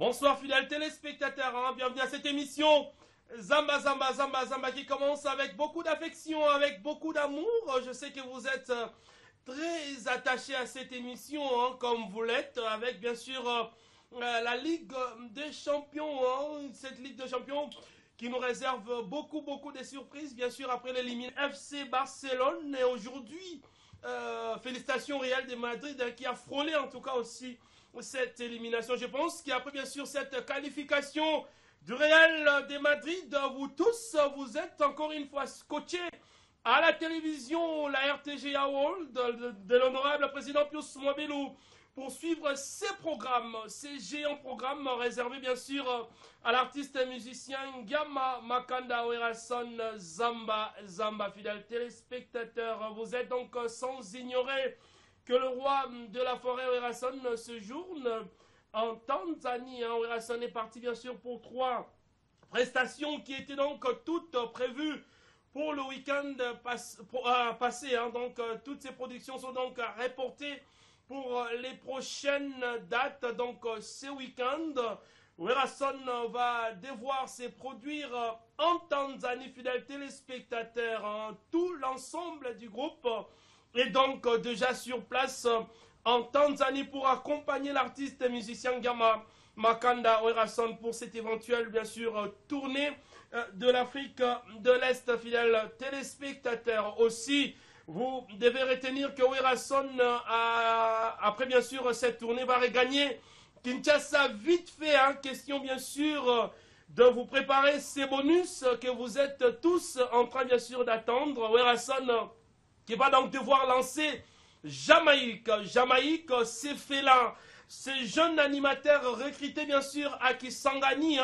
Bonsoir fidèles téléspectateurs, bienvenue à cette émission Zamba Zamba Zamba Zamba qui commence avec beaucoup d'affection, avec beaucoup d'amour. Je sais que vous êtes très attachés à cette émission, comme vous l'êtes, avec bien sûr la Ligue des Champions, cette Ligue des Champions qui nous réserve beaucoup de surprises, bien sûr après l'élimination FC Barcelone. Et aujourd'hui, félicitations Real de Madrid qui a frôlé en tout cas aussi cette élimination. Je pense qu'après bien sûr cette qualification du Real de Madrid, vous tous, vous êtes encore une fois scotchés à la télévision, la RTGA World de l'honorable président Pius Mwabelou pour suivre ces programmes, ces géants programmes réservés bien sûr à l'artiste et musicien Ngama Makanda Werason Zamba Zamba. Fidèles téléspectateurs, vous êtes donc sans ignorer que le roi de la forêt Werason séjourne en Tanzanie. Werason est parti bien sûr pour 3 prestations qui étaient donc toutes prévues pour le week-end passé. Donc toutes ces productions sont donc reportées pour les prochaines dates. Donc ce week-end, Werason va devoir se produire en Tanzanie. Fidèles téléspectateurs, tout l'ensemble du groupe est donc déjà sur place en Tanzanie pour accompagner l'artiste et musicien Ngama Makanda Werason pour cette éventuelle bien sûr tournée de l'Afrique de l'Est. Fidèles téléspectateurs, aussi vous devez retenir que Werason après bien sûr cette tournée va regagner Kinshasa vite fait. Question bien sûr de vous préparer ces bonus que vous êtes tous en train bien sûr d'attendre. Werason qui va donc devoir lancer Jamaïque, c'est Fela, ce jeune animateur recruté bien sûr à Kisangani,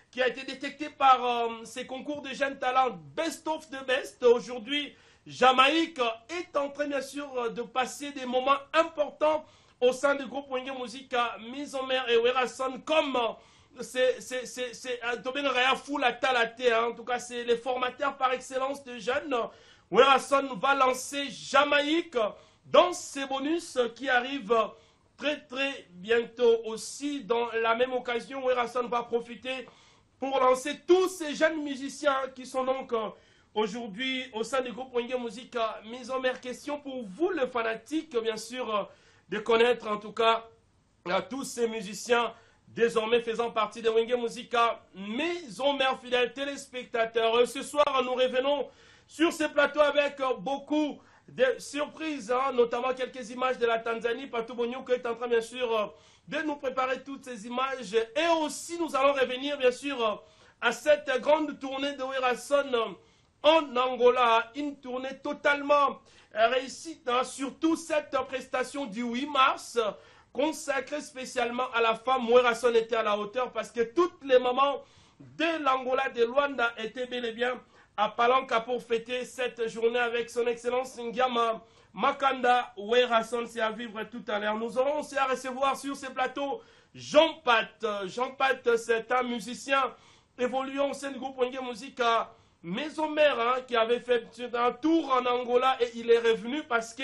qui a été détecté par ces concours de jeunes talents Best of the Best. Aujourd'hui, Jamaïque est en train bien sûr de passer des moments importants au sein du groupe Wenge Musica, Mizomer et Werason, comme c'est Tobin Raya Foul à Talaté, en tout cas c'est les formateurs par excellence de jeunes. Werason va lancer Jamaïque dans ces bonus qui arrivent très bientôt. Aussi, dans la même occasion, Werason va profiter pour lancer tous ces jeunes musiciens qui sont donc aujourd'hui au sein du groupe Wenge Musica. Mise en mer question pour vous, les fanatiques, bien sûr, de connaître en tout cas tous ces musiciens désormais faisant partie de Wenge Musica. Mise en mer, fidèles téléspectateurs. Ce soir, nous revenons sur ces plateaux avec beaucoup de surprises, notamment quelques images de la Tanzanie. Patou Bonyou est en train bien sûr de nous préparer toutes ces images. Et aussi nous allons revenir bien sûr à cette grande tournée de Werason en Angola. Une tournée totalement réussie, surtout cette prestation du 8 mars consacrée spécialement à la femme. Werason était à la hauteur parce que toutes les mamans de l'Angola, de Luanda étaient bel et bien à Palanca pour fêter cette journée avec son excellence Ngama Makanda Werason. C'est à vivre tout à l'heure. Nous aurons aussi à recevoir sur ces plateaux Jean Pat. Jean Pat, c'est un musicien évoluant au sein du groupe Wenge Musica Maison Mère, qui avait fait un tour en Angola et il est revenu parce que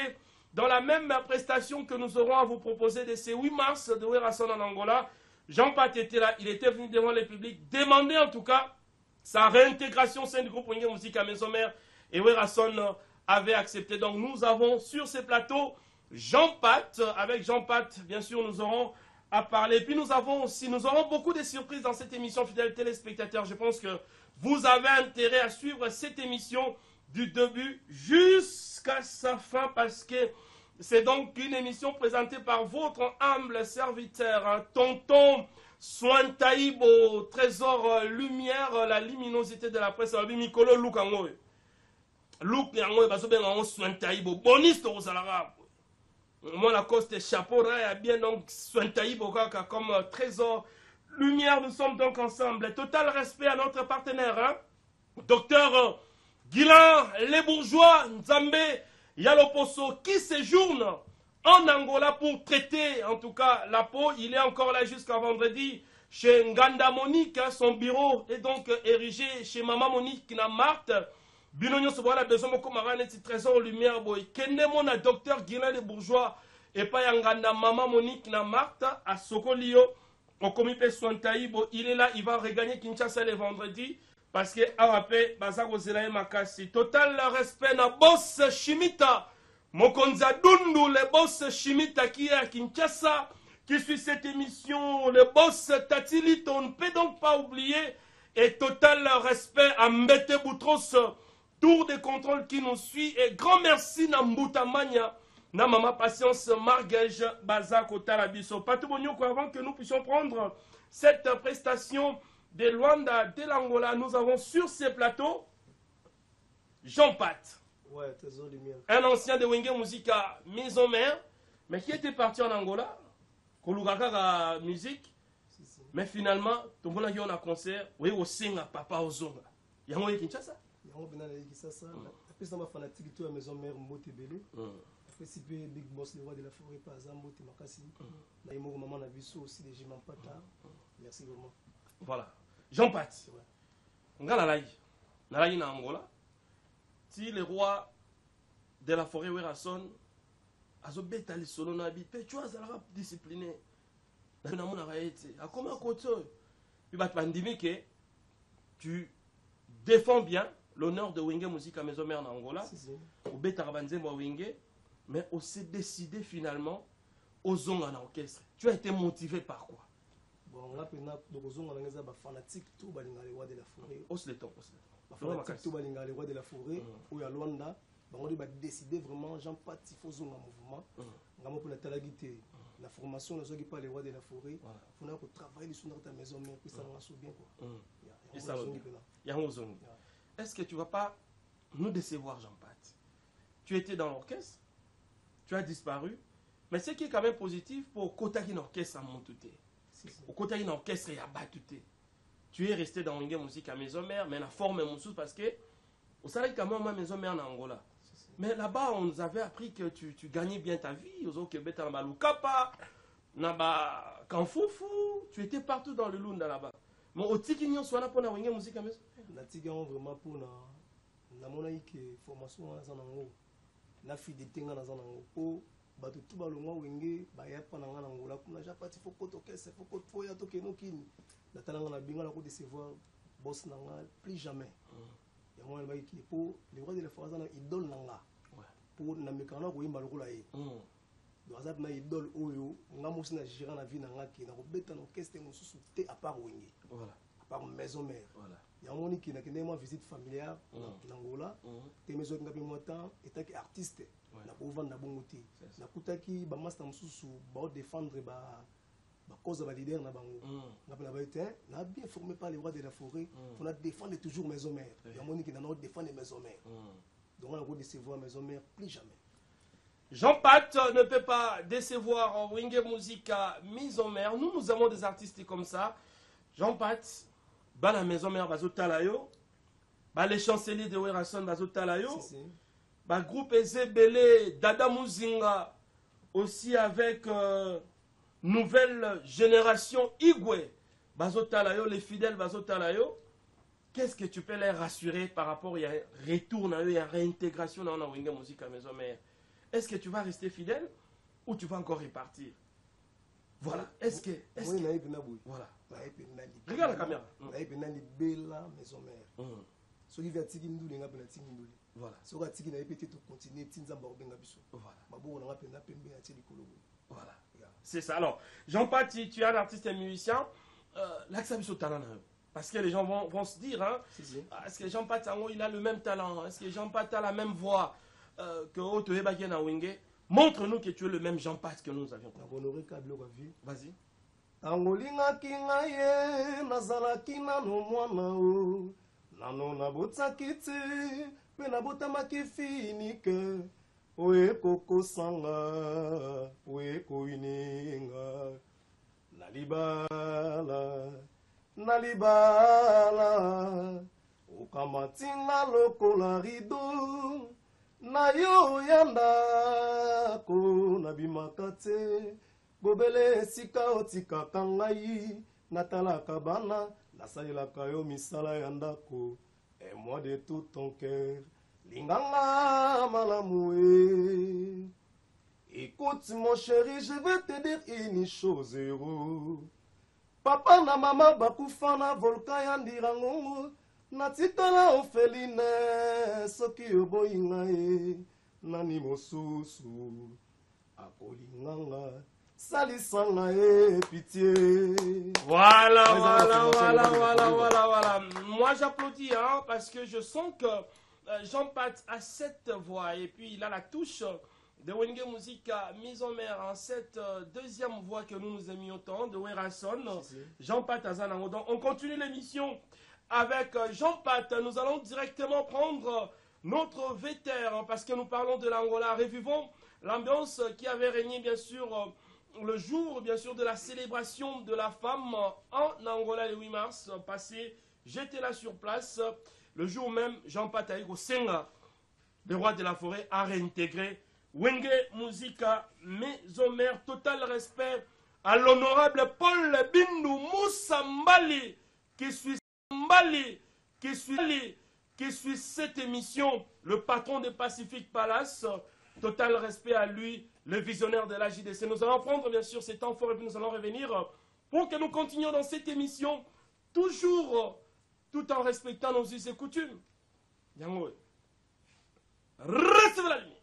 dans la même prestation que nous aurons à vous proposer de ce 8 mars de Werason en Angola, Jean Pat était là, il était venu devant le public demander en tout cas sa réintégration au sein du groupe Wenge Musica Maison Mère, et Werason avait accepté. Donc nous avons sur ces plateaux Jean Pat. Avec Jean Pat, bien sûr, nous aurons à parler. Et puis nous aurons beaucoup de surprises dans cette émission, fidèles téléspectateurs. Je pense que vous avez intérêt à suivre cette émission du début jusqu'à sa fin, parce que c'est donc une émission présentée par votre humble serviteur, Tonton Sointaïbo, trésor lumière, la luminosité de la presse. Mikolo Luke Angoy. Luke Angoy, Basobengo Sointaïbo, boniste au Salara. Moi, la cause des chapeaux, bien donc Sointaïbo comme trésor lumière. Nous sommes donc ensemble. Total respect à notre partenaire, docteur Guilain, les bourgeois, Nzambe, Yaloposo, qui séjourne en Angola pour traiter en tout cas la peau. Il est encore là jusqu'à vendredi chez Nganda Monique. Son bureau est donc érigé chez Maman Monique na Marthe. Binonyo se voit besoin de camarades de trésor lumière boy. Kende mon docteur Guilain les bourgeois et pas Nganda Maman Monique na Marthe à Sokolio Okomipe Swantaïbo, il est là, il va regagner Kinshasa le vendredi. Parce que Awape, Bazako Zelaye Makasi. Total respect na boss Shimita. Mokonza Dundu, le boss Shimita qui est à Kinshasa, qui suit cette émission, le boss Tatilito, on ne peut donc pas oublier. Et total respect à Mbete Boutros, tour de contrôle qui nous suit. Et grand merci na Mbuta Mania, na Mama Patience Margège Bazako Tarabiso. Patubonyoko, avant que nous puissions prendre cette prestation de Luanda, de l'Angola, nous avons sur ces plateaux Jean Pat. Ouais, trésor lumière. Un ancien de Wenge Musica Maison Mère, mais qui était parti en Angola, Kolugaka musique, mais finalement, tout le monde a un concert, oui, au Singa, Papa Ozonga. Il y a un Kinshasa. Il y a un Kinshasa. Après, ça m'a fanatique tout à Maison Mère, Mbote Belé. Après, si peu Big Boss, le roi de la forêt, par exemple, Mbote Makasi. Naïmo, maman, Nabiso aussi, des Jiman Pata. Merci vraiment. Voilà. Jean Pat. On a la Nalaï en Angola. Si le roi de la forêt Werason a zo beta li solo na bi pe tu as la discipliné na mona raete a comment côté puis bat bandimi que tu défends bien l'honneur de Wenge Musica Maison Mère en Angola au beta banzembo Wenge mais on s'est décidé finalement aux zonga na orchestre. Tu as été motivé par quoi? Bon là pendant donc aux zonga na ba fanatique tout balinga les rois de la forêt. Os le temps. Ba fanatique tout balinga les rois de la forêt ou ya Luanda. On a décidé vraiment, Jean Pat, il faut un mouvement. On a talagité. La formation, nous n'avons pas les rois de la forêt. On a travaillé sur notre maison, mais puis ça nous a bien. Est-ce que tu ne vas pas nous décevoir, Jean Pat? Tu étais dans l'orchestre, tu as disparu, mais ce qui est quand même positif pour Kotaki l'orchestre à Montouté. Au Kotaki l'orchestre à Batouté. Tu es resté dans Wenge Musica Maison Mère, mais la forme est mon parce que au salaire quand même ma maison mère en Angola. Mais là-bas, on nous avait appris que tu gagnais bien ta vie. Aux autres Québec, dans Balukapa, Naba Kanfoufou, tu étais partout dans le Lunda là-bas. Mais au Tikinyon, soit là pour la musique à maison. La Tikinyon vraiment pour la monaïque formation en Angola. La fidélité en Angola. Pour battre tout le monde, Wenge, Baya pendant Angola. Pour la Japati, faut que tu faut que tu aies un kin. La talent a bien la coup de se voir, boss n'anga plus jamais. Pour les rois de la forêt, ils donnent là. Pour na mekana ko imba lokola ye do azap na idole oyo nga musi na gérant na vie na nga ki na ko beta no orchestre mususu te à part Wenge voilà à part maison mère voilà ya moni ki na kende mo visite familiale na Angola te maison nga bi motan etaki artiste na ko vendre na bongote na kutaki ba master mususu ba défendre ba cause ba leader na bango na pena ba été na bien formé par les rois de la forêt on a défendre toujours maison mère ya moni ki na no défendre maison mère. Donc on a décevoir maison mère plus jamais. Jean Pat ne peut pas décevoir en Wenge Musica Maison Mère. Nous avons des artistes comme ça. Jean Pat, bah la Maison Mère Bazo Talayo, bah les chanceliers de Werason Bazo Talayo, bah groupe Ezebele, Dada Muzinga, aussi avec nouvelle génération Igwe, Bazo Talayo, les fidèles Bazo Talayo. Qu'est-ce que tu peux les rassurer par rapport à un retour, à une réintégration dans la Wenge Musica Maison Mère? Est-ce que tu vas rester fidèle ou tu vas encore repartir? Voilà. Est-ce que... Voilà. Regarde la caméra. Maison Mère. Ce qui va être voilà. Ce qui va être continuer voilà. C'est ça. Alors, Jean-Pat, tu es un artiste et musicien. L'accent talent. Parce que les gens vont se dire, hein, est-ce que Jean Pat il a le même talent? Est-ce que Jean Pat a la même voix que Oto Ebagen à Wenge? Montre-nous que tu es le même Jean Pat que nous avions. Vas-y. Angolinga kinga ye nazala kina no mwana o nano na botsakiti pe na botamaki finike oye koko sanga oye koininga nalibala ukamatinga lokola rido na yo yanda ko na bimakate bobele sika otikaka ngai natalaka bana nasalelaka yo misala ya ndako et moi de tout ton cœur linganga malamu. Écoute mon chéri, je vais te dire une chose. papa na mama bakufa na volkan ya ndirangongo natikala ofeline soki oboyi ngai nani mosusu akolinganga salisanga pitié. Voilà. Moi j'applaudis parce que je sens que Jean Pat a cette voix et puis il a la touche de Wenge Musica mise en mer en cette deuxième voix que nous aimions tant de Werason. Jean Pat Azanango. Donc on continue l'émission avec Jean Pat. Nous allons directement prendre notre vétère parce que nous parlons de l'Angola. Revivons l'ambiance qui avait régné bien sûr le jour bien sûr de la célébration de la femme en Angola le 8 mars passé. J'étais là sur place. Le jour même, Jean Pataïko Senga, le roi de la forêt, a réintégré Wenge Musica, maison mère. Total respect à l'honorable Paul Bindou Moussa Mbali, qui suit cette émission, le patron de Pacific Palace. Total respect à lui, le visionnaire de la JDC. Nous allons prendre bien sûr ces temps forts et puis nous allons revenir pour que nous continuions dans cette émission, toujours tout en respectant nos us et coutumes. Yango, recevez la lumière.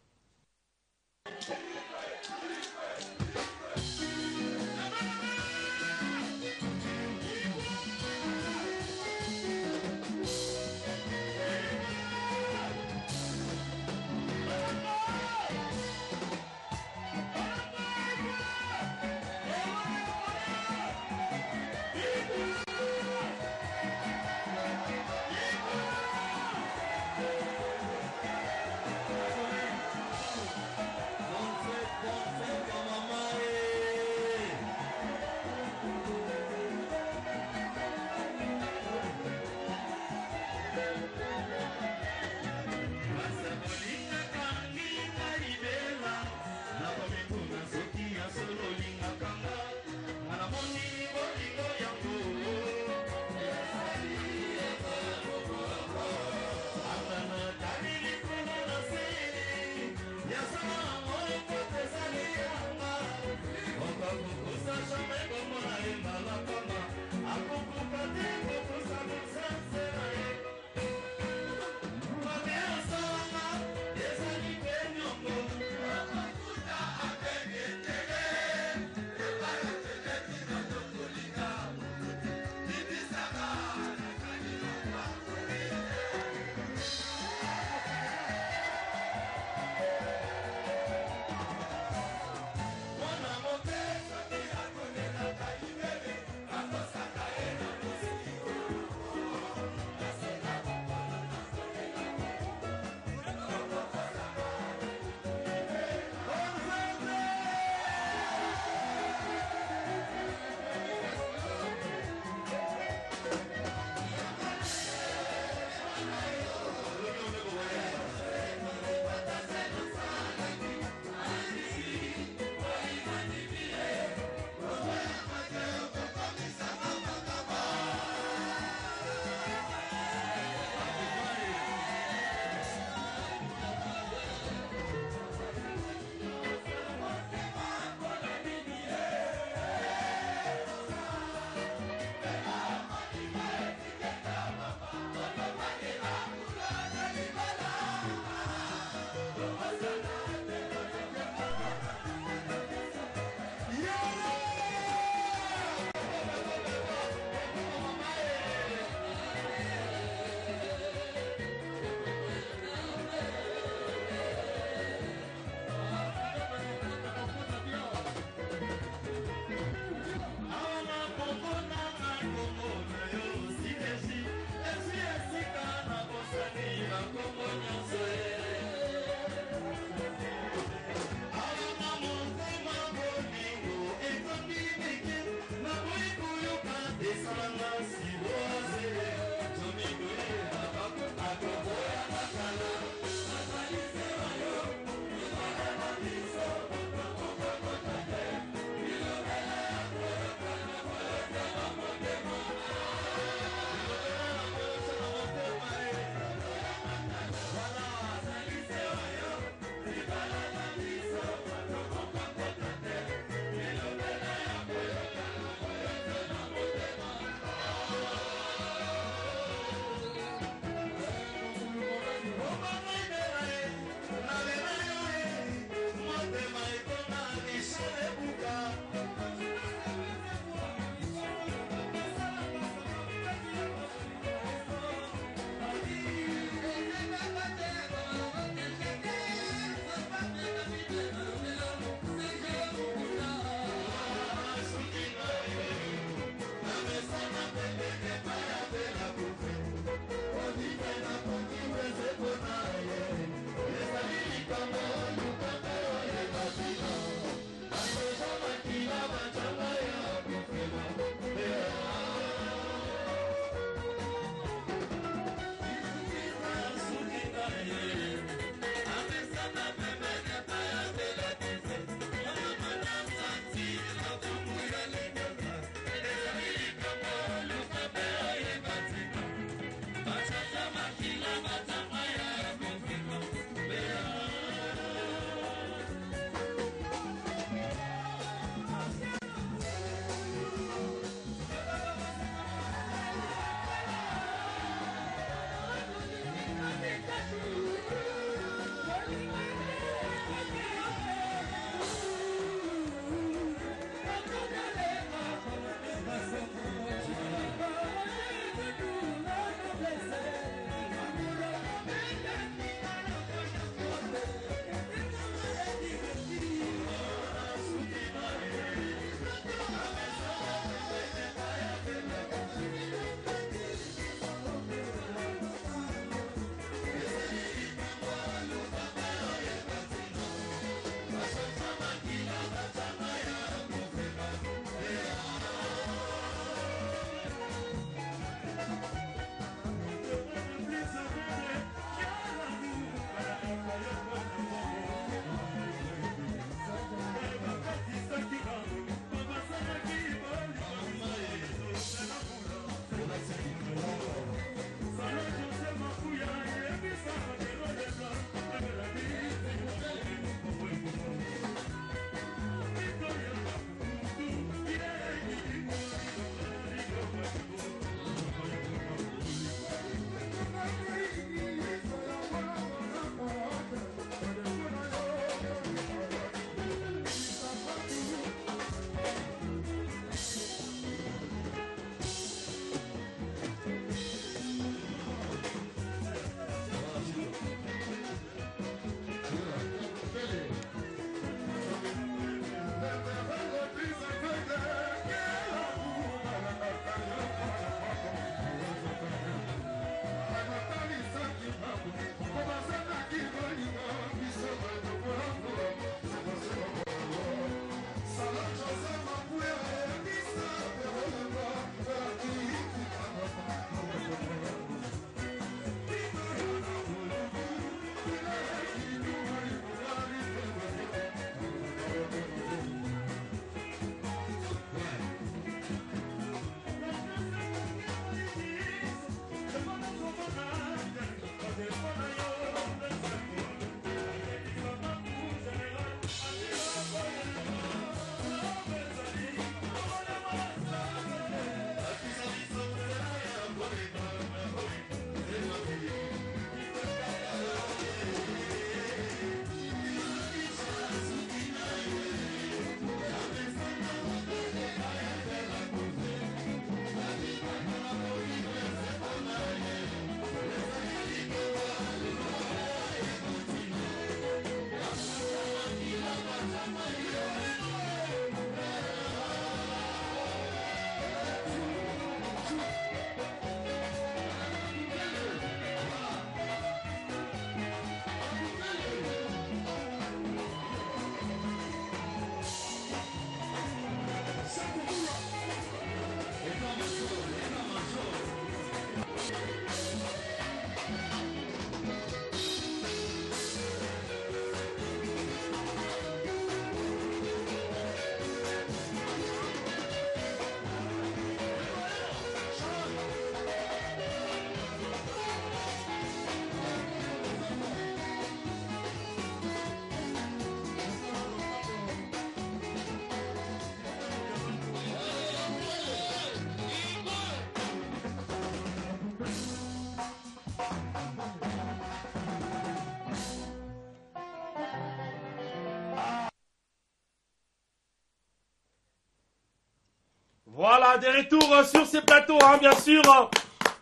Voilà, des retours sur ces plateaux, hein, bien sûr.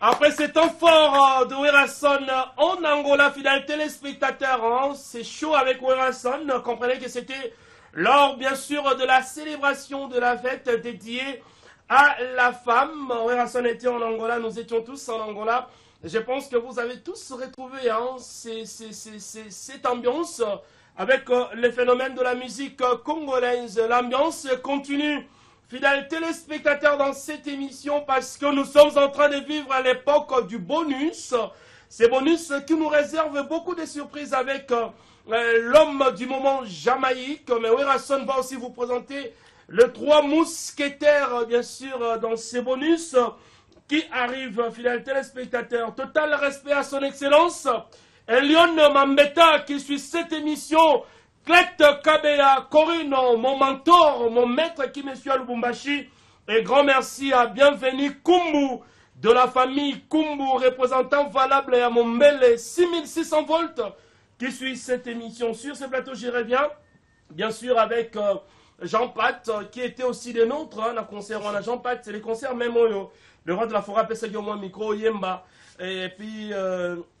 Après ces temps forts de Werason en Angola, fidèles téléspectateurs, hein, c'est chaud avec Werason. Comprenez que c'était lors, bien sûr, de la célébration de la fête dédiée à la femme. Werason était en Angola, nous étions tous en Angola. Je pense que vous avez tous retrouvé hein, cette ambiance avec les phénomènes de la musique congolaise. L'ambiance continue. Fidèles téléspectateurs dans cette émission parce que nous sommes en train de vivre à l'époque du bonus. Ces bonus qui nous réservent beaucoup de surprises avec l'homme du moment Jamaïque. Mais Werason va aussi vous présenter les 3 mousquetaires, bien sûr, dans ces bonus qui arrivent, fidèles téléspectateurs. Total respect à son excellence. Elion Mambeta qui suit cette émission. Clette Kabea, Corinne, mon mentor, mon maître qui me suit à Lubumbashi. Et grand merci à Bienvenue Kumbu de la famille Kumbu, représentant valable à mon bel 6600 volts qui suit cette émission. Sur ce plateau, j'y reviens, bien sûr, avec Jean-Pat qui était aussi des nôtres. Hein, le concert, on a Jean-Pat, c'est les concerts même. Le roi de la forêt appelle ça au micro, Yemba. Et puis,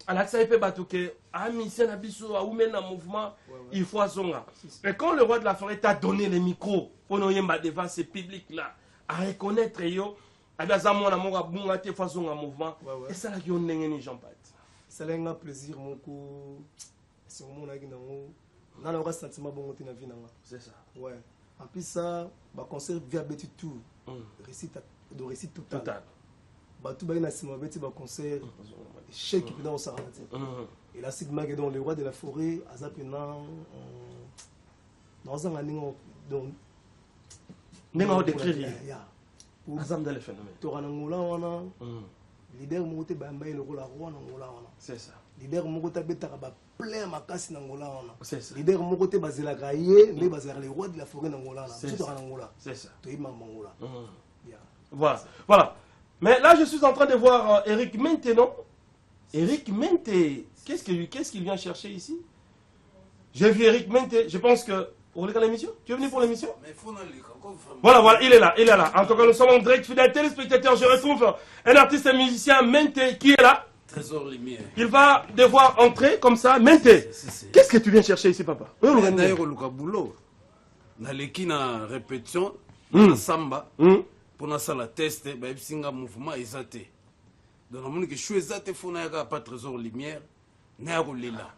Alaxa Epe Batouke, Amisien Abisso, Aoumen en mouvement, il faut azonga. Mais quand le roi de la forêt t'a donné les micros, pour nous Yemba devant ce public-là, à reconnaître, yo, Abazamon Amoura Bunga, te façon en mouvement, et ça là qui on n'est Jean-Pat. C'est un plaisir, mon coup. C'est un moment où on a un sentiment bon dans la vie. C'est ça. Ouais. En plus, ça, le concert via Betty Tour, de récit total. Tout le monde a un concert, chèque qui est dans le salon. Et là, c'est le roi de la forêt, dans un année, on décrit le phénomène. Leader monte bamba le rôle roi Angola. C'est ça. Leader monte betaka ba plein makasi Angola. C'est ça. Leader monte bazela gaye mais bazela le roi de la forêt Angola. C'est ça. To ima Angola. Voilà. Voilà. Mais là je suis en train de voir Eric Mente, non? Eric Mente, qu'est-ce qu'il vient chercher ici? J'ai vu Eric Mente, je pense que vous regardez l'émission? Tu es venu pour l'émission? Voilà, il est là. En tout cas, nous sommes en direct, fidèles téléspectateurs. Je retrouve un artiste et musicien, Mente, qui est là. Trésor Lumière. Il va devoir entrer comme ça. Mente, qu'est-ce que tu viens chercher ici, papa? D'ailleurs, Luka Boulot, dans l'équipe de répétition, Samba, pour la salle test, il y a un mouvement exaté. Dans le monde que je suis exaté, il n'y a pas Trésor Lumière, Néarolila,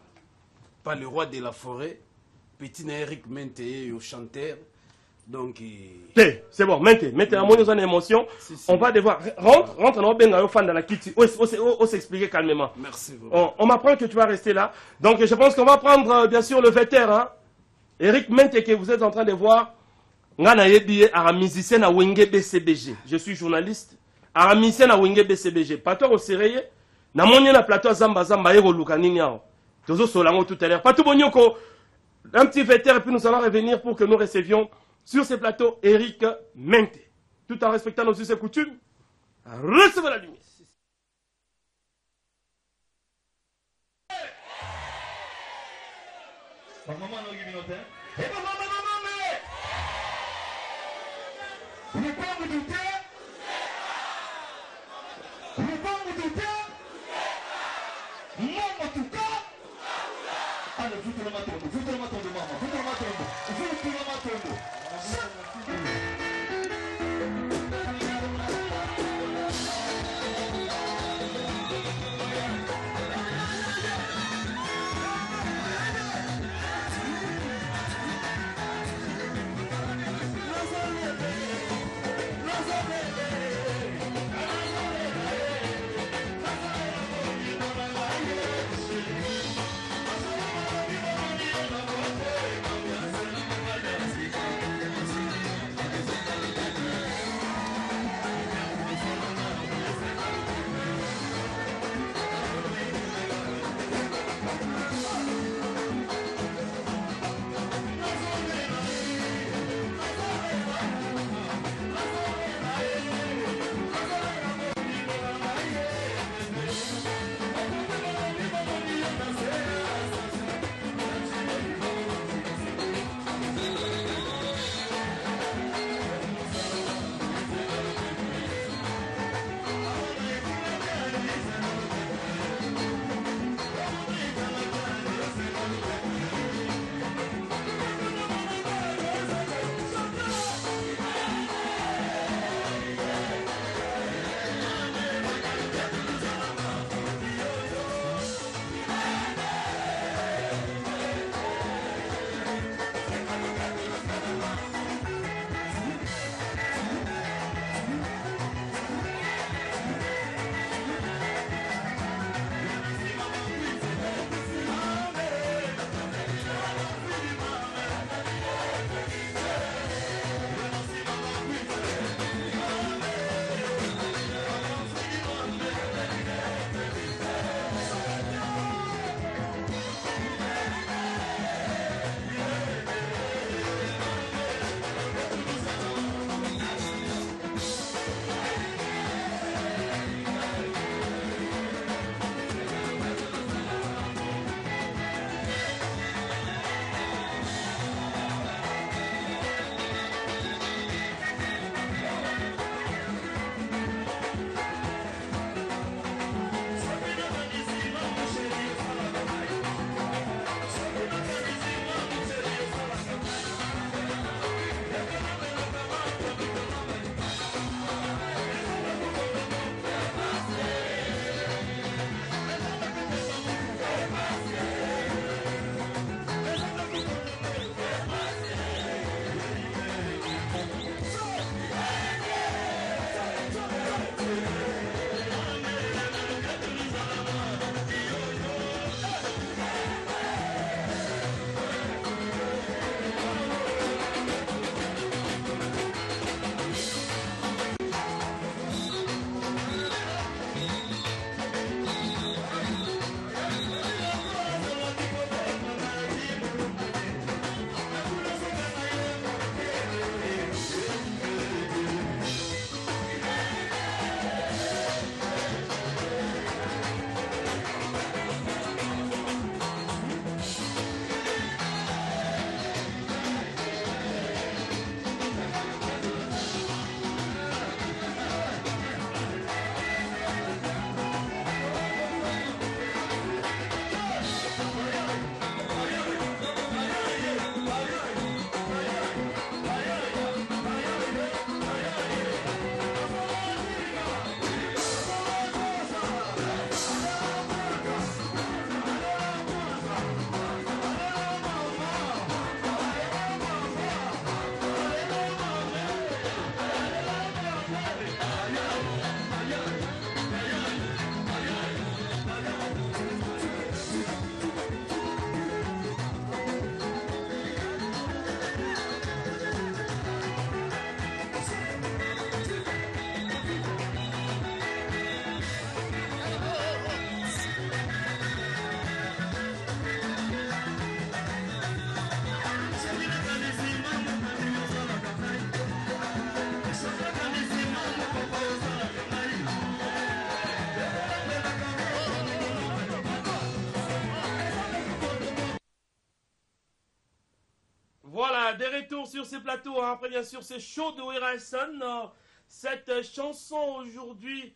pas le roi de la forêt, petit Eric Mente, le chanteur. Donc, c'est bon, maintenant, moi nous avons une émotion. On va devoir rentre dans le fan de la kitty. On s'expliquer calmement. Merci beaucoup. On m'apprend que tu vas rester là. Donc, je pense qu'on va prendre bien sûr le vétéran Eric Mente que vous êtes en train de voir. Un musicien à Wenge BCBG. Je suis journaliste. Un musicien à Wenge BCBG. Pas toi au sérieux. Na moni na plateau Zamba Ero Lukanini. Tozo Solango tout à l'heure. Pas tout bonyoko. Un petit vétéran et puis nous allons revenir pour que nous recevions sur ces plateaux, Eric Mente. Tout en respectant nos us et coutumes, recevez la lumière. Voilà, des retours sur ces plateaux. Hein. Après, bien sûr, c'est chaud de Werason. Cette chanson aujourd'hui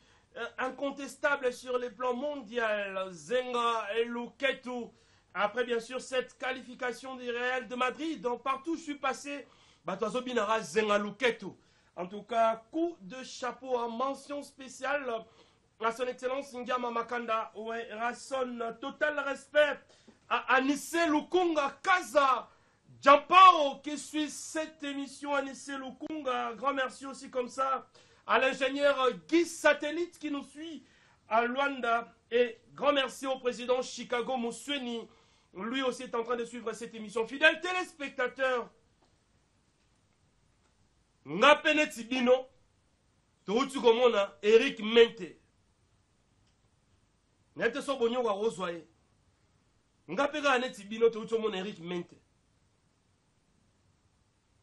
incontestable sur les plans mondiaux. Zenga et Luketu. Après, bien sûr, cette qualification du Real de Madrid. Donc, partout où je suis passé, Batoazo Binara Zenga Luketu. En tout cas, coup de chapeau en mention spéciale à son excellence Ngama Makanda. Werason, total respect à Anisse Lukunga Kaza. Jampao qui suit cette émission, Anisse Lukunga. Grand merci aussi comme ça à l'ingénieur Guy Satellite qui nous suit à Luanda. Et grand merci au président Chicago Mousweni. Lui aussi est en train de suivre cette émission. Fidèles téléspectateurs, Ngapene Tibino, Toutu Komona, Eric Mente. Nete so bonyo wa rozwaye. Ngapega ane Tibino, Toutu Komona, Eric Mente.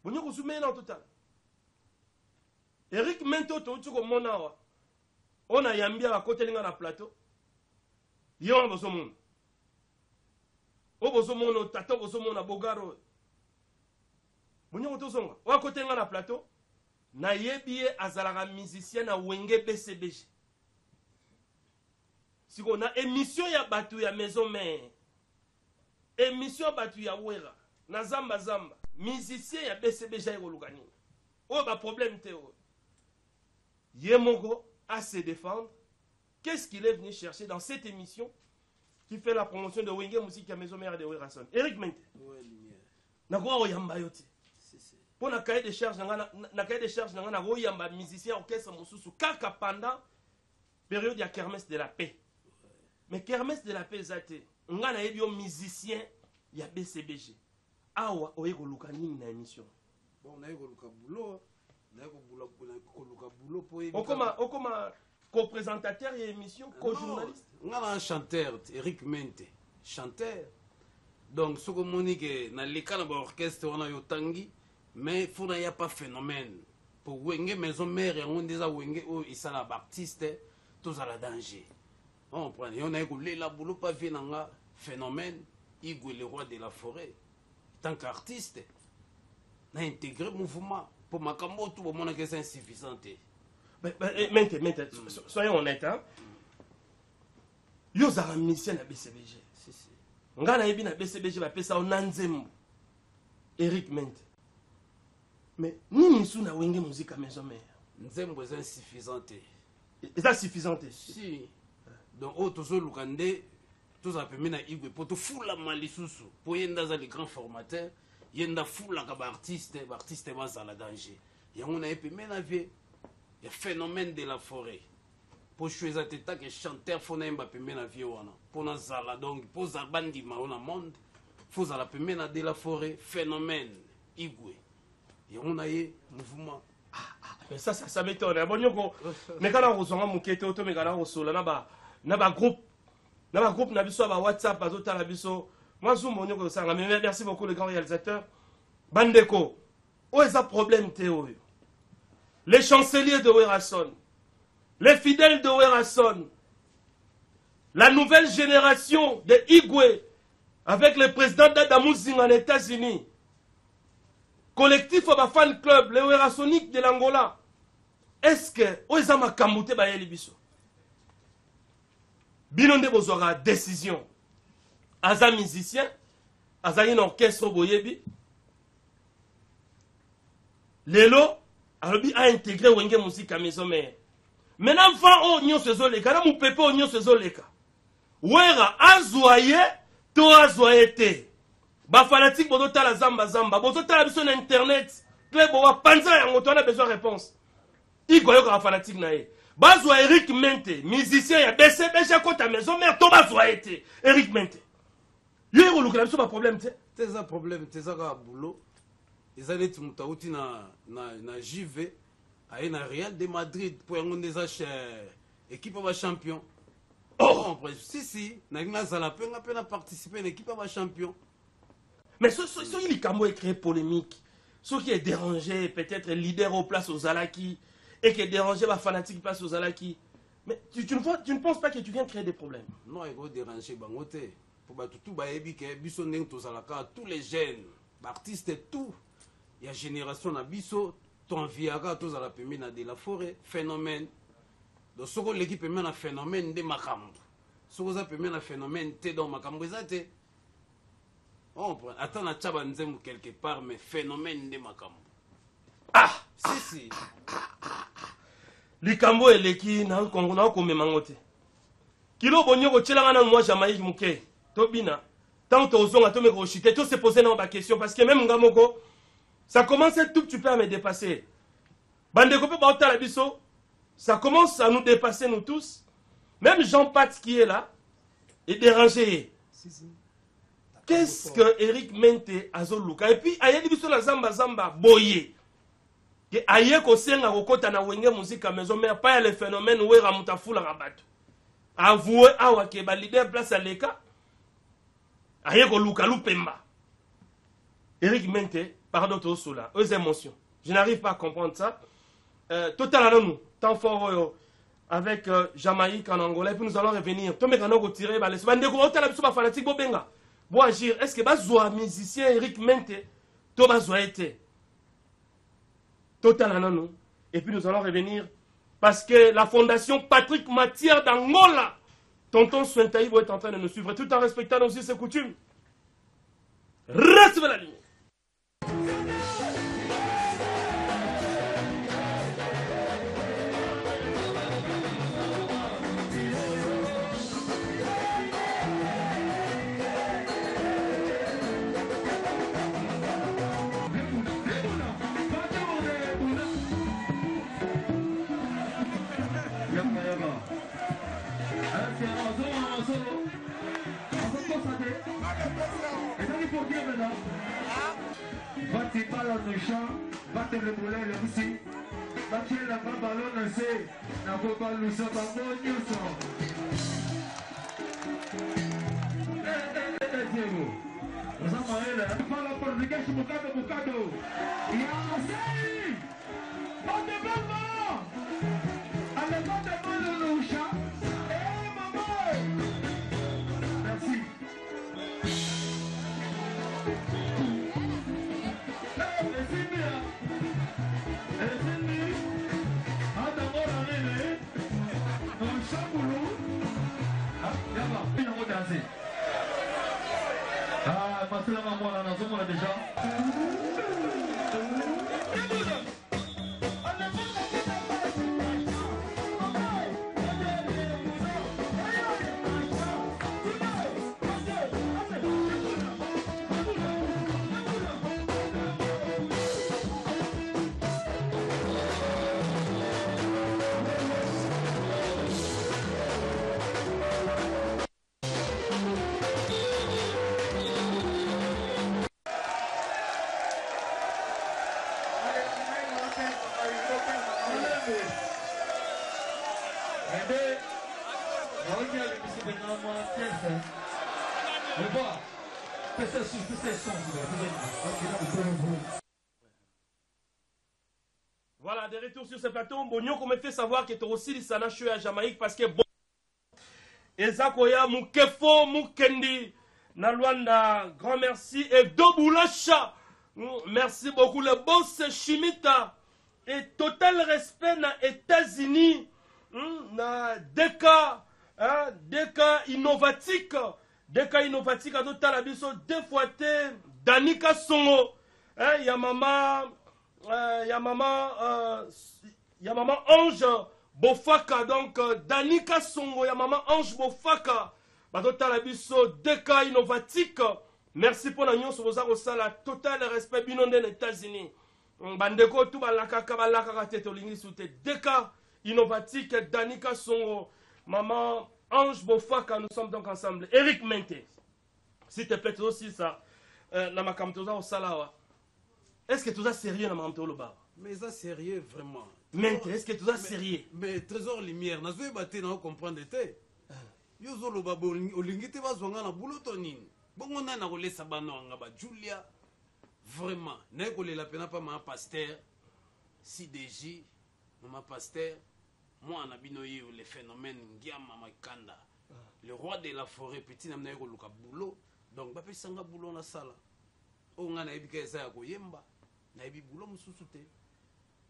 Bonyo kusume na total. Eric Mente, Toutu Komona wa. On a yambia wa kote linga na plateau. Yon boso moun. O boso moun, tato boso moun na bogaro. Bonyo kutosonga. Wa kote linga na plateau. Na yebiye azalaga musicien na wenge BCBG. Si on a émission ya batu ya maison mère. Émission batu ya wera. Na zamba zamba. Musicien ya BCBG ya kolukani. O ba problème théo. Yemongo à se défendre. Qu'est-ce qu'il est venu chercher dans cette émission qui fait la promotion de Wenge Musique à Maison Mère de Werason? Eric Mente. Na kwa oyamba yote. Pour na cahier de charge na cahier de charge na oyamba musicien orchestre mususu kaka pendant période ya kermesse de la paix. Mais kermesse de la paix zate nga na yebi musicien ya BCBG. Awa oyeko luka nini na émission. Bon na yeko luka boulot. Okoma co-présentateur et émission, co-journaliste. On a un chanteur, Eric Mente, chanteur. Donc, ce que je dis, c'est que dans l'orchestre, on a yotangi, mais il n'y a pas de phénomène. Pour Wenge, maison mère, on a déjà Wenge, ils sont artistes, tous à la danger. On prend, on a écoulé la boulot, pas vu dans un phénomène, il est le roi de la forêt. Tant qu'artiste, on a intégré le mouvement. Pour ma cambo, tout le monde est insuffisant. Maintenant, soyons honnêtes. Yo zara mission na BCBG. Nga na yebi na BCBG ba pesa onanzembo. Eric Mente. Mais nini sou na Wenge Musique à Maison Mère? Nzembo est insuffisant. C'est suffisant. Si. Donc autozo lukande tous a permis na igwe pour tout fula malisusu. Pour yenda za les grands formateurs, yenda fula ka ba artiste ba la danger. Yango na yepi mena vie. Il y a phénomène de la forêt. Pour choisir des tas que chanteur faut n'aimba pemé na vie wana. Pour na zala donc pour zabandi ma on a monde. Faut zala pemé na de la forêt phénomène igwe. Et on a eu mouvement. Mais ça m'étonne. Bon mais quand on reçoit mon kété auto mais quand on reçoit na ba groupe na biso ba WhatsApp bazota la biso. Moi zoom mon yoko ça mais merci beaucoup le grand réalisateur. Bandeko. Où est ça problème théo? Les chanceliers de Werason, les fidèles de Werason, la nouvelle génération de Igwe, avec le président d'Adamou Zing en États-Unis, collectif de fan club, les Werasoniques de l'Angola, est-ce que Oezama Kamboute Bayeli Biso? Binonde Bozora décision. Aza musicien, Aza un orchestre Boyebi, Lelo, Alobi a intégré Wenge Musique à Maison Mère. Maintenant, va au nyon se zoleka. Na moupepe au nyon se zoleka. Wera azwaye, to azwaye te. Ba fanatique bodo tala zamba. Bodo tala biso na internet. Klebo wa panza yango to na besoin réponse. Igo yo ka fanatique na ye. Bazwa Eric Mente, musicien ya BCBG kota Maison Mère, to bazwaye te. Eric Mente. Yo yego lukela biso ba problème te. T'es un problème, t'es un boulot. Ils allaient tout mutauti na JV à na Real de Madrid pour un des équipe va champion. Oh, si na zala penga participer l'équipe va champion. Mais ce il est créé polémique. Ce qui est dérangé peut-être leader au place aux Zalaki et qui est dérangé la fanatique place aux Zalaki. Mais tu ne penses pas que tu viens créer des problèmes? Non, il va déranger bangote pour tout baebi que bisoneng to zalaka tous les jeunes, artistes et tout. ya génération na biso tonviaka tozala pembeni na de la forêt phénomène donc soko leki pembeni na phénomène nde makambo soko oza pembeni na phénomène te donc makambo eza te ata na tya banzembo quelque part mais phénomène nde makambo si likambo eleki na okomema ngo te kilo bonyo kotielanga na moi Jamaïque moke tobina tant tozonga tomeka kochute to se poser na ba question parce que même nga moko ça commence tout petit peu à me dépasser bande ko pe ba otala biso ça commence à nous dépasser nous tous même Jean-Pat qui est là est dérangé qu'est-ce que Eric Mente azoluka et puis ayeli biso na zamba boye que aye ko senga kokota na wenge musique maison mais pas le phénomène où ramuta fula rabato avoué awa ke ba leader place à leka aye ko luka lupemba Eric Mente pardon to sola aux émotions je n'arrive pas à comprendre ça total nous temps fort avec Jamaïque en Angola et puis nous allons revenir to meka no ko tirer ba les bande ko otala biso ba fanatique bo benga bo agir est-ce que ba zoa musicien Eric Mente to ba zoa été total nous et puis nous allons revenir parce que la fondation Patrick Matière d'Angola tonton Swentaïbo est en train de nous suivre tout en respectant aussi ses coutumes reste sur la ligne. Batte le boulet le moussi, batte la ballon c'est n'a pas le sang par mon nyuso. Nous sommes là, pas la portugais bocado. Yassi, pas de baba. Allez pas de mal le chat. Eh maman. Merci. Déjà. Voilà, de retour sur ce plateau, Bonio me fait savoir que tu aussi les sana à Jamaïque parce que bon Ezakoya Mukefo Mukendi Nalwanda, grand merci et Dobulacha. Merci beaucoup le boss Chimita et total respect na États-Unis na DK innovatique à total abiso deux fois Danika Songo ya maman Ange Bofaka donc Danika Songo ya maman Ange Bofaka ba total abiso DK innovatique merci pour la union sur vos sala total respect binonde les États-Unis bandeko tout balaka tete olingi soute DK innovatique Danika Songo maman Ange Bofaka, nous sommes donc ensemble. Eric Mente, s'il te plaît, aussi ça. Na makamtoza au salawa. Est-ce que tu es sérieux na makamtoza bar? Mais ça sérieux vraiment. Mente, est-ce que tu es sérieux? Mais trésor lumière, na zoé baté na comprendre te. Yo zolo babo olingite bazwanga na buloto nini. Bongo na na kolesa bana nga ba Julia. Vraiment, na kolela pena pa ma pasteur CDJ, ma pasteur. Moi, on a binoyé les phénomènes Ngiama Makanda, le roi de la forêt, petit namna yoko luka boulot, donc bapé sanga boulot na sala. On a ebika esa ya koyemba, nayebi boulot mosusu te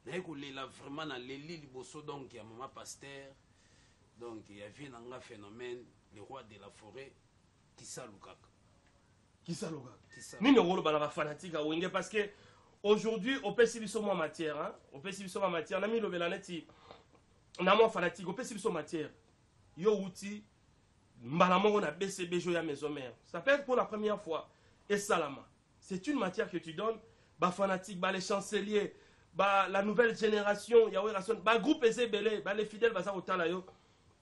naye kolela vraiment na leli liboso donc ya mama Pasteur donc ya vie na nga phénomène le roi de la forêt Kisalu kaka Kisalu nini rolo bana fanatique a wenge parce que aujourd'hui au pesi biso mo matière hein au pesi biso ma matière na mi lobela neti na mo fanatique au pesi biso matière yo outil mbala moko na BCB jo ya maison mère ça peut être pour la première fois et salama c'est une matière que tu donnes ba fanatique ba les chanceliers ba la nouvelle génération ya wera son ba groupe ezebele ba les fidèles baza otala yo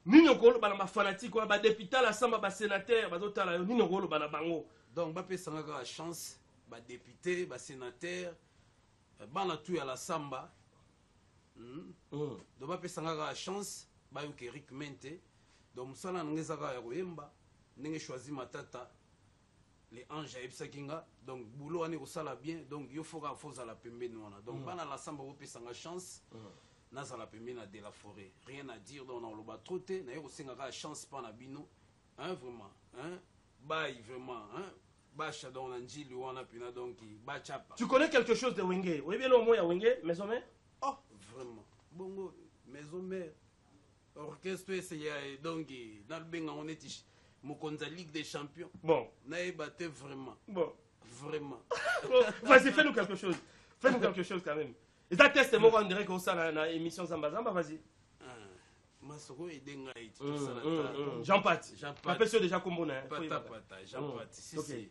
nini okolo ba na fanatique ba député la samba ba sénateur baza otala yo nini okolo ba na bango donc ba pesanga ka chance ba député ba sénateur bana tout ya la samba donc ba pesanga ka chance ba yo Eric Mente donc musala ngezaka ya koyemba ndenge choisi matata les anges à Kinga donc boulot ani kosala bien donc il faut que la pembeni wana donc bana la samba opesanga chance na za la pembeni de la forêt rien à dire donc on loba troté na yo senga ka chance pa na bino hein vraiment hein bye vraiment hein bacha dans l'anjili wana pina donc ba chapa. Tu connais quelque chose de Wenge? Oui bien au moins ya Wenge maison mère? Oh vraiment bongo maison mère orchestre c'est donc dans le benga on est Mokonza Ligue des Champions. Bon. Naïe batté vraiment. Bon. Vraiment. Vas-y, fais-nous quelque chose. Fais-nous quelque chose quand même. Et ça teste moi on dirait qu'on ça dans l'émission Zamba Zamba, vas-y. Masoko et Dengaï. Jean-Pat. Appelle ceux déjà comme bonheur. Pata, Jean-Pat. Si, si.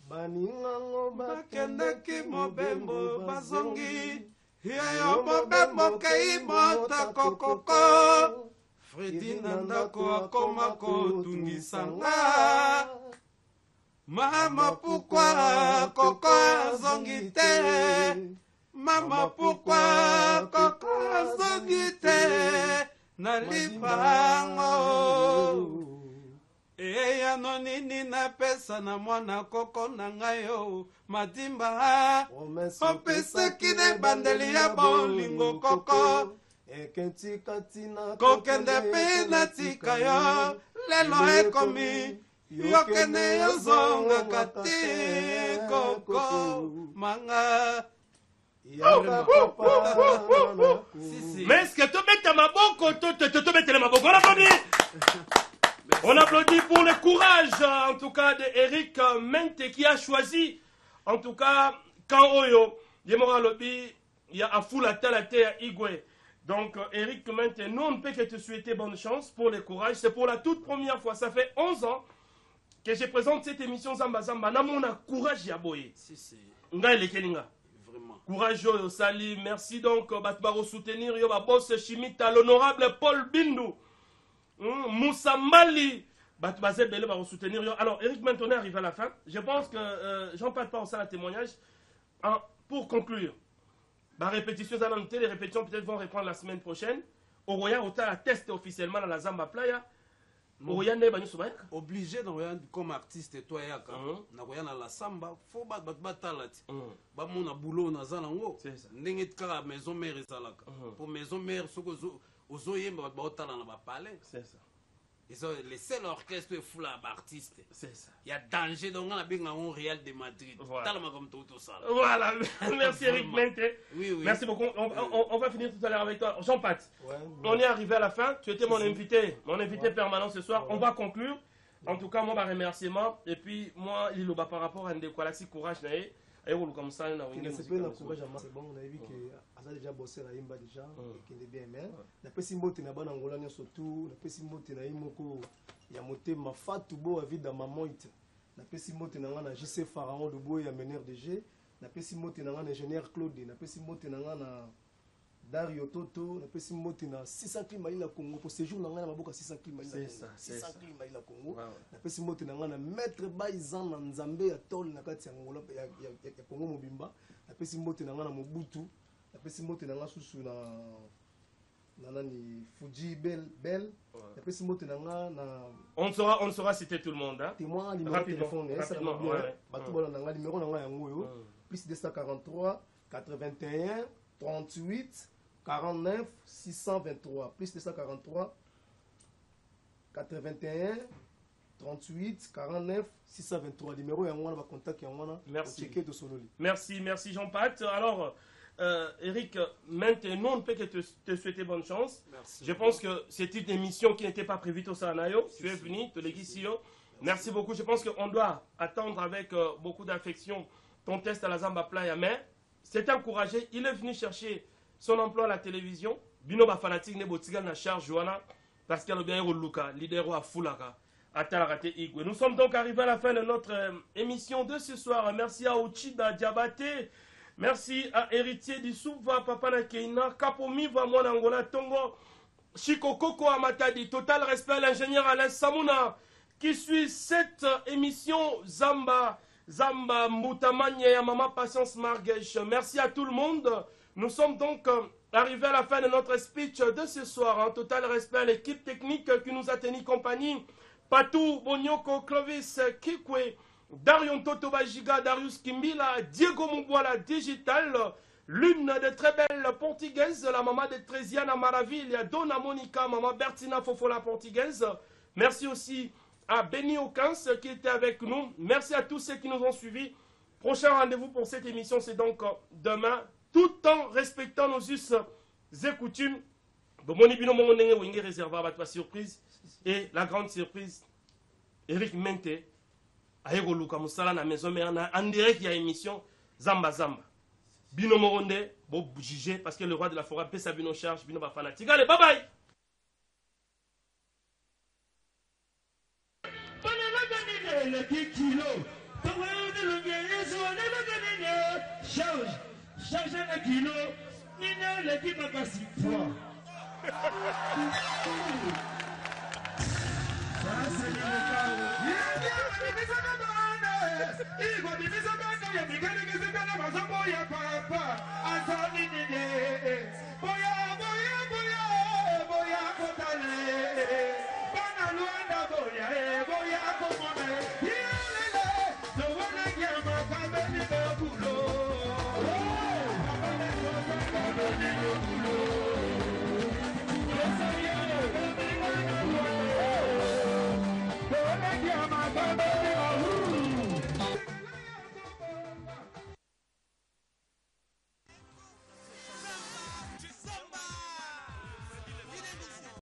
Baningango bakendaki mobembo bazongi. Yayo mobembo kei mota kokoko. Fredi Nandako akoma kotungisanga Mama pourquoi Koko azongi te Mama pourquoi Koko azongi te Nalipango Eya nonini na pesa na mwana Koko na ngayo Madimba Opesa kine bandeli ya bolingo Koko kokende pe na tika yo lelo ekomi yokende yozongaka te koko manga mais est-ce que tobeta maboko tobetele maboko on applaudit pour le courage en tout cas de Eric Mente qui a choisi en tout cas quand oyo yemora lobi ya afula talate ya Igwe. Donc, Eric, maintenant, nous, on ne peut que te souhaiter bonne chance pour le courage. C'est pour la toute première fois. Ça fait 11 ans que je présente cette émission Zamba Zamba. Namona courage yaboye. Si, si. Nga elekelinga. Vraiment. Courage yo sali. Merci donc batbaro soutenir yo boss Chimita l'honorable Paul Bindu. Moussa Mali. Batbaze bele baro soutenir yo. Alors, Eric, maintenant, on est arrivé à la fin. Je pense que Jean-Paul pas au témoignage. Pour conclure. La répétition, les répétitions peut-être vont reprendre la semaine prochaine. Au Roya, on a testé officiellement dans la Zamba Playa. Au Roya, obligé de comme artiste, toi, na la samba, faut battre ba mon boulot na zanango. N'enget ka maison mère ezalaka. Pour maison mère, ce que ozoye ba otala na ba palais. C'est ça. Ils ont laissé l'orchestre fou artiste. C'est ça. Il y a danger donc on a bien un Real de Madrid. Voilà. Comme tout ça. Voilà. Merci Eric Mente. Oui, oui. Merci beaucoup. On va finir tout à l'heure avec toi. Jean-Pat. Ouais, on est arrivé à la fin. Tu étais mon invité permanent ce soir. Ouais. On va conclure. En tout cas, moi, ma remerciement. Et puis, moi, il y a par rapport à un décollage courage. Comme ça, on a c'est bon, on a vu que ça déjà bossé la imba déjà, qui est bien mais la pesi mbote na bana ngola surtout la pesi mbote na imoko ya moté ma fatu bo avis dans ma moite la pesi mbote na ngana JC Pharaon de boy ya meneur de G la pesi mbote na ngana ingénieur Claude la pesi mbote na ngana Dario Toto la pesi mbote na 600 climat la Congo pour séjour na ngana maboka 600 climat c'est ça 600 climat la Congo la pesi mbote na ngana maître Baizan na Nzambe ya tol na kati ya ngola ya Congo mobimba la pesi mbote na ngana Mobutu la pesi mbote na ngana susu na nani Fuji Bel la pesi mbote na ngana on saura citer tout le monde hein témoin numéro téléphone ça va bien batu bala na ngana numéro na ngana yango yo plus 243 81 38 49 623 plus 243 81 38 49 623 numéro yango na contact yango na. Merci. Checker de Sololi. Merci, merci Jean-Pat. Alors, Eric, maintenant, on ne peut que te souhaiter bonne chance. Merci. Je pense que c'est une émission qui n'était pas prévue au Sanayo. Tu es venu, te l'Egisio. Merci beaucoup. Je pense qu'on doit attendre avec beaucoup d'affection ton test à la Zamba Playa. Mais c'est encouragé. Il est venu chercher son emploi à la télévision. Bino ba fanatique ne botiga na charge Joana parce qu'elle a bien Luka, leader à Fulaka. Nous sommes donc arrivés à la fin de notre émission de ce soir. Merci à Ochida Diabaté. Merci à Héritier Dissouva, Papa Nakeina, Kapomiva, Mwanangola, Tongo, Chico Koko Amatadi. Total respect à l'ingénieur Alain Samouna qui suit cette émission Zamba Moutamanya, Mama Patience Margesh. Merci à tout le monde. Nous sommes donc arrivés à la fin de notre speech de ce soir. En total respect à l'équipe technique qui nous a tenu compagnie. Patou, Bonyoko, Clovis, Kikwe, Darion Toto Bajiga, Darius Kimbila, Diego Mubwala Digital, l'une des très belles portugaises, la maman de Trésiana Maravilha, Dona Monica, maman Bertina Fofola portugaise. Merci aussi à Benny Okans qui était avec nous. Merci à tous ceux qui nous ont suivis. Prochain rendez-vous pour cette émission, c'est donc demain, tout en respectant nos us et coutumes. Surprise. Et la grande surprise, Eric Mente, Aéroluka Moussala na maison mère en direct il y a émission Zamba Zamba. Bino Moronde, bon jugé parce que le roi de la forêt paie sa bino charge, bino ba fanatique. Allez, bye bye. Charge un kilo, Nina le dit ma passe toi. Papa,